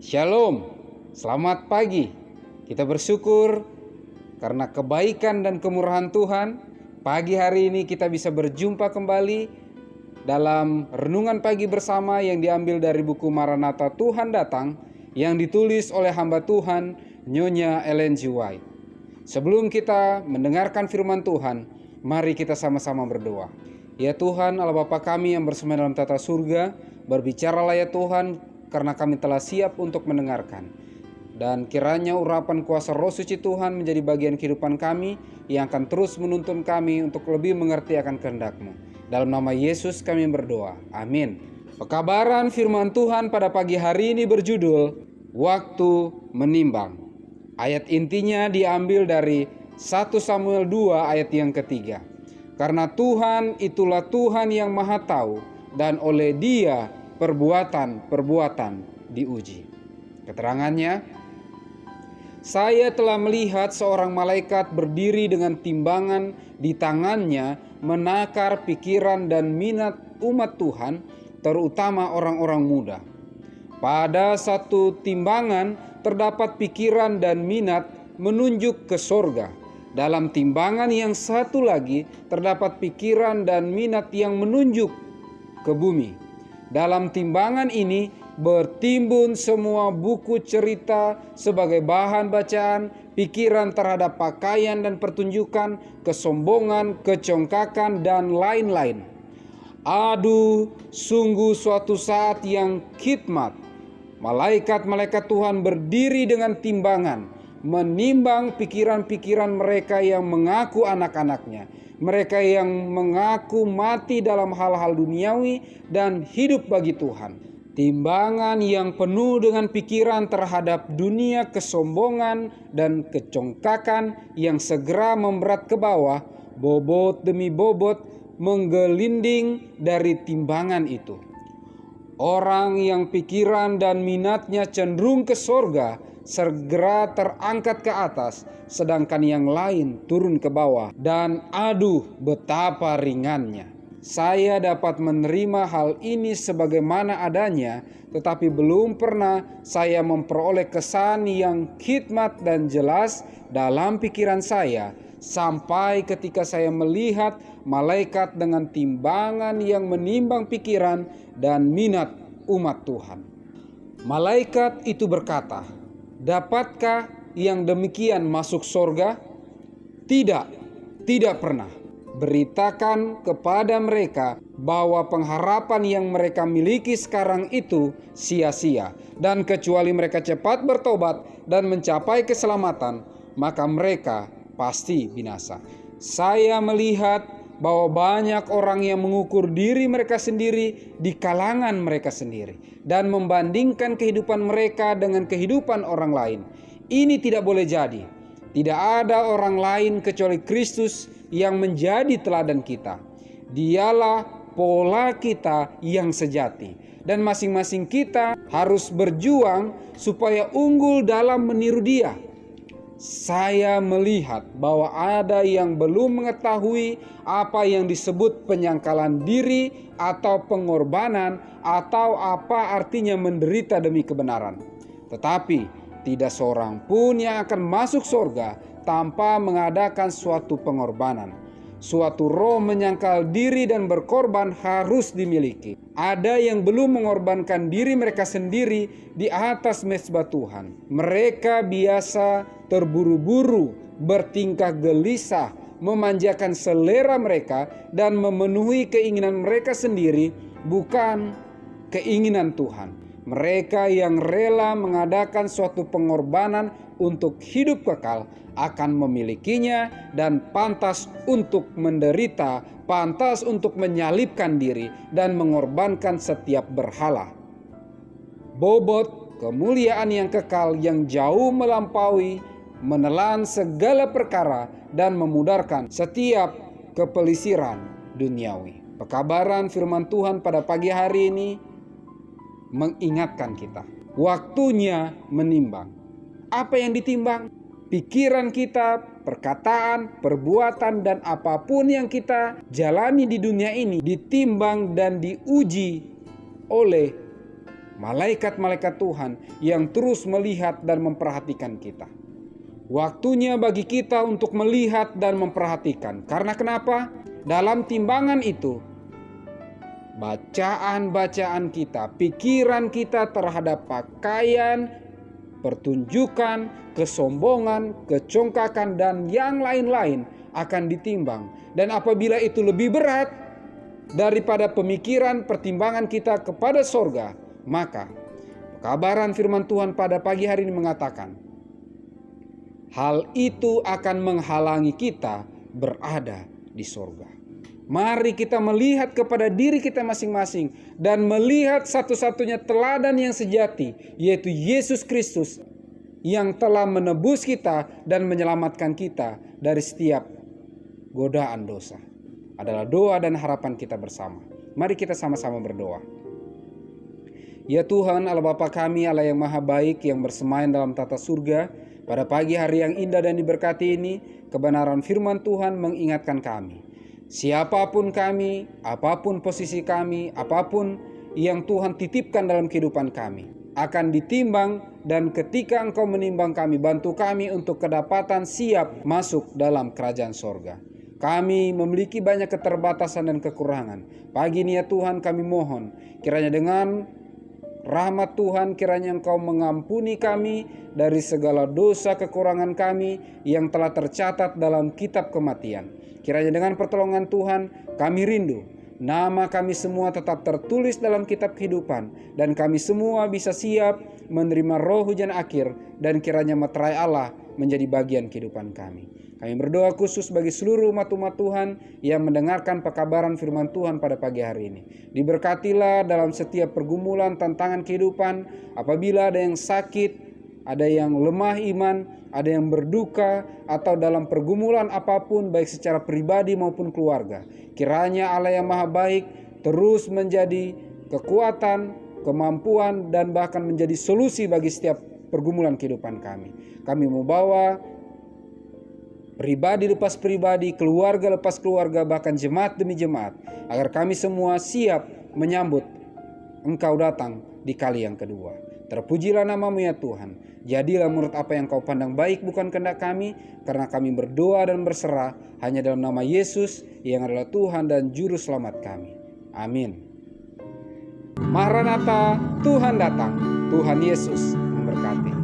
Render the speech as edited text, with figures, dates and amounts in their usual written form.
Shalom, selamat pagi. Kita bersyukur karena kebaikan dan kemurahan Tuhan. Pagi hari ini kita bisa berjumpa kembali dalam renungan pagi bersama yang diambil dari buku Maranatha Tuhan Datang yang ditulis oleh hamba Tuhan Nyonya Ellen G. White. Sebelum kita mendengarkan firman Tuhan, mari kita sama-sama berdoa. Ya Tuhan, Allah Bapa kami yang bersema dalam tata surga, berbicaralah ya Tuhan, karena kami telah siap untuk mendengarkan. Dan kiranya urapan kuasa Roh Suci Tuhan menjadi bagian kehidupan kami yang akan terus menuntun kami untuk lebih mengerti akan kehendak-Mu. Dalam nama Yesus kami berdoa. Amin. Pekabaran firman Tuhan pada pagi hari ini berjudul Waktu Menimbang. Ayat intinya diambil dari 1 Samuel 2 ayat yang ketiga. Karena Tuhan itulah Tuhan yang Maha Tahu, dan oleh Dia perbuatan-perbuatan diuji. Keterangannya, saya telah melihat seorang malaikat berdiri dengan timbangan di tangannya menakar pikiran dan minat umat Tuhan, terutama orang-orang muda. Pada satu timbangan terdapat pikiran dan minat menunjuk ke sorga. Dalam timbangan yang satu lagi terdapat pikiran dan minat yang menunjuk ke bumi. Dalam timbangan ini bertimbun semua buku cerita sebagai bahan bacaan, pikiran terhadap pakaian dan pertunjukan, kesombongan, kecongkakan, dan lain-lain. Aduh, sungguh suatu saat yang khidmat. Malaikat-malaikat Tuhan berdiri dengan timbangan, menimbang pikiran-pikiran mereka yang mengaku anak-anaknya, mereka yang mengaku mati dalam hal-hal duniawi dan hidup bagi Tuhan. Timbangan yang penuh dengan pikiran terhadap dunia, kesombongan dan kecongkakan yang segera memberat ke bawah, bobot demi bobot menggelinding dari timbangan itu. Orang yang pikiran dan minatnya cenderung ke sorga segera terangkat ke atas, sedangkan yang lain turun ke bawah. Dan aduh, betapa ringannya. Saya dapat menerima hal ini sebagaimana adanya, tetapi belum pernah saya memperoleh kesan yang khidmat dan jelas dalam pikiran saya, sampai ketika saya melihat malaikat dengan timbangan yang menimbang pikiran dan minat umat Tuhan. Malaikat itu berkata, "Dapatkah yang demikian masuk sorga?" Tidak pernah. Beritakan kepada mereka bahwa pengharapan yang mereka miliki sekarang itu sia-sia, dan kecuali mereka cepat bertobat dan mencapai keselamatan, maka mereka pasti binasa. Saya melihat bahwa banyak orang yang mengukur diri mereka sendiri di kalangan mereka sendiri dan membandingkan kehidupan mereka dengan kehidupan orang lain. Ini tidak boleh jadi. Tidak ada orang lain kecuali Kristus yang menjadi teladan kita. Dialah pola kita yang sejati, dan masing-masing kita harus berjuang supaya unggul dalam meniru Dia. Saya melihat bahwa ada yang belum mengetahui apa yang disebut penyangkalan diri atau pengorbanan, atau apa artinya menderita demi kebenaran. Tetapi tidak seorang pun yang akan masuk surga tanpa mengadakan suatu pengorbanan. Suatu roh menyangkal diri dan berkorban harus dimiliki. Ada yang belum mengorbankan diri mereka sendiri di atas mezbah Tuhan. Mereka biasa terburu-buru, bertingkah gelisah, memanjakan selera mereka, dan memenuhi keinginan mereka sendiri, bukan keinginan Tuhan. Mereka yang rela mengadakan suatu pengorbanan untuk hidup kekal akan memilikinya, dan pantas untuk menderita, pantas untuk menyalibkan diri dan mengorbankan setiap berhala. Bobot kemuliaan yang kekal yang jauh melampaui menelan segala perkara dan memudarkan setiap kepelisiran duniawi. Pekabaran firman Tuhan pada pagi hari ini mengingatkan kita, waktunya menimbang. Apa yang ditimbang? Pikiran kita, perkataan, perbuatan, dan apapun yang kita jalani di dunia ini ditimbang dan diuji oleh malaikat-malaikat Tuhan yang terus melihat dan memperhatikan kita. Waktunya bagi kita untuk melihat dan memperhatikan. Karena kenapa? Dalam timbangan itu, bacaan-bacaan kita, pikiran kita terhadap pakaian, pertunjukan, kesombongan, kecongkakan, dan yang lain-lain akan ditimbang. Dan apabila itu lebih berat daripada pemikiran, pertimbangan kita kepada sorga, maka kabaran firman Tuhan pada pagi hari ini mengatakan, hal itu akan menghalangi kita berada di sorga. Mari kita melihat kepada diri kita masing-masing dan melihat satu-satunya teladan yang sejati, yaitu Yesus Kristus yang telah menebus kita dan menyelamatkan kita dari setiap godaan dosa. Adalah doa dan harapan kita bersama. Mari kita sama-sama berdoa. Ya Tuhan, Allah Bapa kami, Allah yang maha baik, yang bersemayam dalam tata surga, pada pagi hari yang indah dan diberkati ini, kebenaran firman Tuhan mengingatkan kami. Siapapun kami, apapun posisi kami, apapun yang Tuhan titipkan dalam kehidupan kami, akan ditimbang, dan ketika Engkau menimbang kami, bantu kami untuk kedapatan siap masuk dalam kerajaan sorga. Kami memiliki banyak keterbatasan dan kekurangan. Pagi ini ya Tuhan, kami mohon kiranya dengan rahmat Tuhan, kiranya Engkau mengampuni kami dari segala dosa kekurangan kami yang telah tercatat dalam kitab kematian. Kiranya dengan pertolongan Tuhan kami rindu nama kami semua tetap tertulis dalam kitab kehidupan, dan kami semua bisa siap menerima roh hujan akhir, dan kiranya meterai Allah menjadi bagian kehidupan kami. Kami berdoa khusus bagi seluruh umat-umat Tuhan yang mendengarkan pekabaran firman Tuhan pada pagi hari ini. Diberkatilah dalam setiap pergumulan tantangan kehidupan. Apabila ada yang sakit, ada yang lemah iman, ada yang berduka, atau dalam pergumulan apapun baik secara pribadi maupun keluarga, kiranya Allah yang maha baik terus menjadi kekuatan, kemampuan, dan bahkan menjadi solusi bagi setiap pergumulan kehidupan kami. Kami membawa pribadi lepas pribadi, keluarga lepas keluarga, bahkan jemaat demi jemaat, agar kami semua siap menyambut Engkau datang di kali yang kedua. Terpujilah nama-Mu ya Tuhan. Jadilah menurut apa yang Kau pandang baik, bukan kehendak kami, karena kami berdoa dan berserah hanya dalam nama Yesus yang adalah Tuhan dan Juru Selamat kami. Amin. Maranatha, Tuhan datang. Tuhan Yesus memberkati.